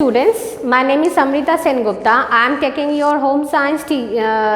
Students, my name is Amrita Sengupta. I am taking your home science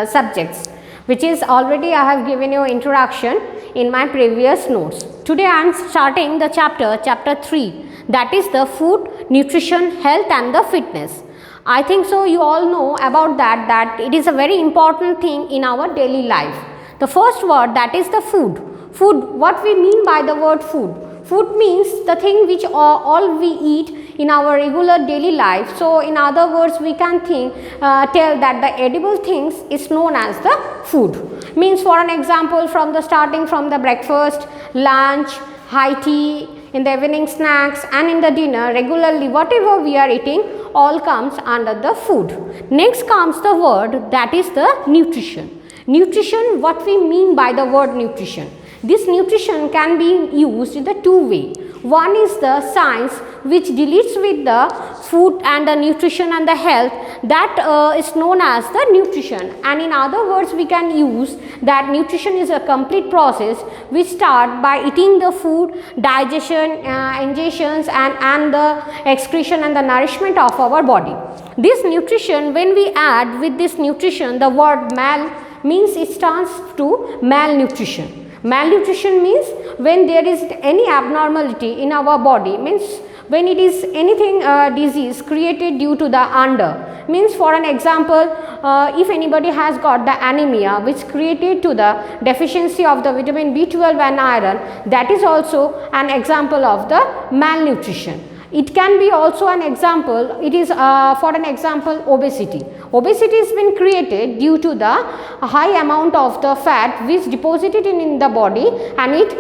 subjects, which is already I have given you introduction in my previous notes. Today I am starting the chapter 3, that is the food, nutrition, health and the fitness. I think so you all know about that it is a very important thing in our daily life. The first word, that is the food. Food, what we mean by the word food? Food means the thing which all we eat in our regular daily life. So in other words, we can tell that the edible things is known as the food. Means, for an example, from the starting from the breakfast, lunch, high tea, in the evening snacks and in the dinner, regularly whatever we are eating all comes under the food. Next comes the word, that is the nutrition. Nutrition, what we mean by the word nutrition? This nutrition can be used in the two ways. One is the science which deals with the food and the nutrition and the health, that is known as the nutrition, and in other words we can use that nutrition is a complete process which start by eating the food, digestion, ingestions and the excretion and the nourishment of our body. This nutrition, when we add with this nutrition the word mal, means it stands to malnutrition. Malnutrition means when there is any abnormality in our body, means when it is anything disease created due to the under, means for an example, if anybody has got the anemia which created to the deficiency of the vitamin B12 and iron, that is also an example of the malnutrition. It can be also an example, it is for an example obesity. Obesity has been created due to the high amount of the fat which deposited in the body, and it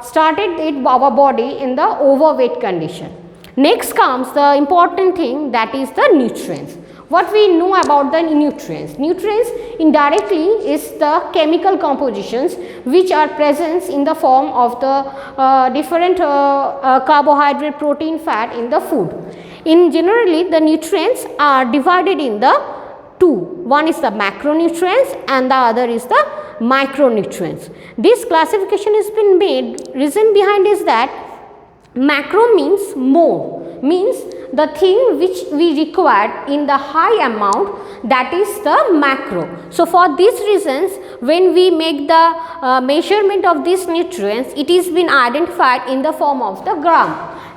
started our body in the overweight condition. Next comes the important thing, that is the nutrients. What we know about the nutrients? Nutrients indirectly is the chemical compositions which are present in the form of the different carbohydrate, protein, fat in the food. In generally, the nutrients are divided in the two. One is the macronutrients and the other is the micronutrients. This classification has been made. Reason behind is that macro means more, means the thing which we require in the high amount, that is the macro. So for these reasons, when we make the measurement of these nutrients, it is been identified in the form of the gram.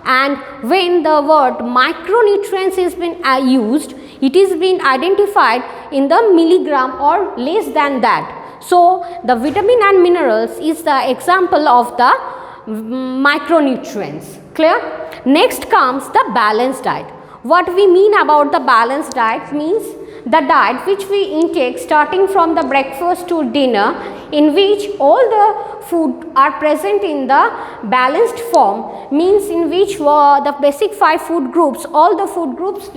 And when the word micronutrients is been used, it is been identified in the milligram or less than that. So the vitamin and minerals is the example of the micronutrients. Clear? Next comes the balanced diet. What we mean about the balanced diet means the diet which we intake starting from the breakfast to dinner, in which all the food are present in the balanced form, means in which the basic 5 food groups, all the food groups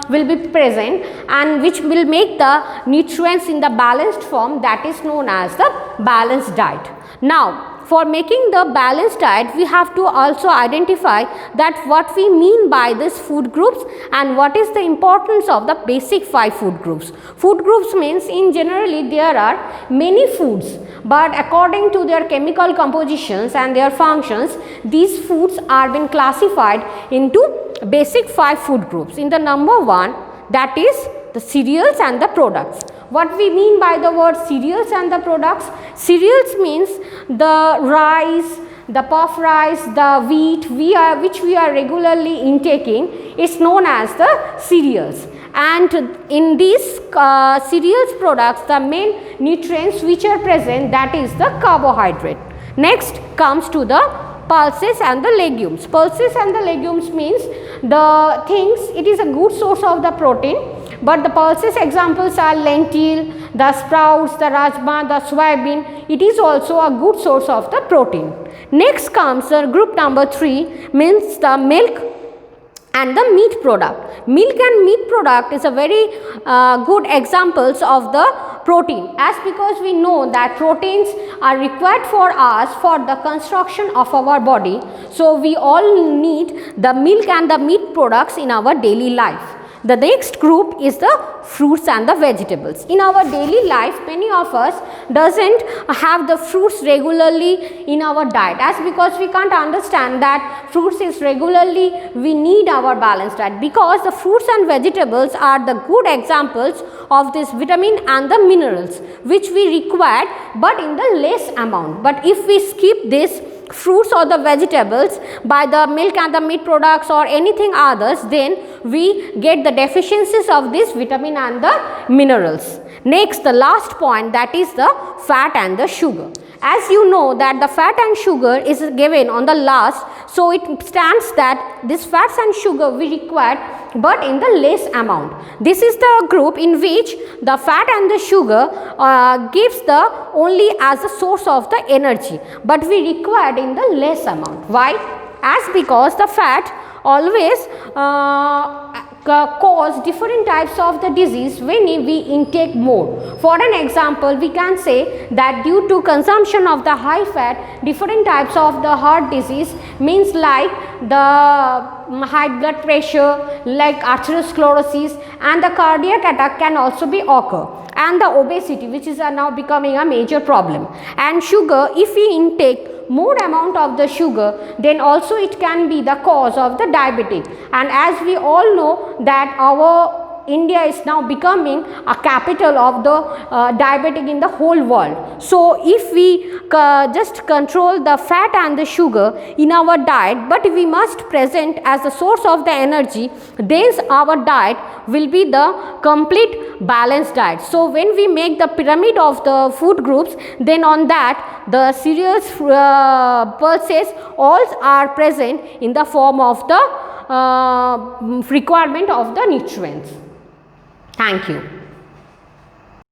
will be present, and which will make the nutrients in the balanced form, that is known as the balanced diet. Now, for making the balanced diet, we have to also identify that what we mean by these food groups and what is the importance of the basic 5 food groups. Food groups means in generally there are many foods, but according to their chemical compositions and their functions, these foods are been classified into basic 5 food groups. In the number 1, that is the cereals and the products. What we mean by the word cereals and the products? Cereals means the rice, the puff rice, the wheat which we are regularly intaking is known as the cereals. And in these cereals products, the main nutrients which are present, that is the carbohydrate. Next comes to the pulses and the legumes. Pulses and the legumes means the things, it is a good source of the protein. But the pulses examples are lentil, the sprouts, the rajma, the soybean. It is also a good source of the protein. Next comes the group number 3, means the milk and the meat product. Milk and meat product is a very good examples of the protein, as because we know that proteins are required for us for the construction of our body. So we all need the milk and the meat products in our daily life. The next group is the fruits and the vegetables. In our daily life, many of us doesn't have the fruits regularly in our diet, as because we can't understand that fruits is regularly we need our balanced diet, because the fruits and vegetables are the good examples of this vitamin and the minerals which we require but in the less amount. But if we skip this fruits or the vegetables by the milk and the meat products or anything others, then we get the deficiencies of this vitamin and the minerals. Next, the last point, that is the fat and the sugar. As you know that the fat and sugar is given on the last, so it stands that this fats and sugar we require but in the less amount. This is the group in which the fat and the sugar gives the only as a source of the energy, but we required in the less amount. Why? As because the fat always cause different types of the disease when we intake more. For an example, we can say that due to consumption of the high fat, different types of the heart disease, means like the high blood pressure, like arteriosclerosis, and the cardiac attack can also be occur, and the obesity, which is now becoming a major problem. And sugar, if we intake more amount of the sugar, then also it can be the cause of the diabetic. And as we all know that our India is now becoming a capital of the diabetic in the whole world. So if we just control the fat and the sugar in our diet, but we must present as a source of the energy, then our diet will be the complete balanced diet. So when we make the pyramid of the food groups, then on that the cereals, pulses, all are present in the form of the requirement of the nutrients. Thank you.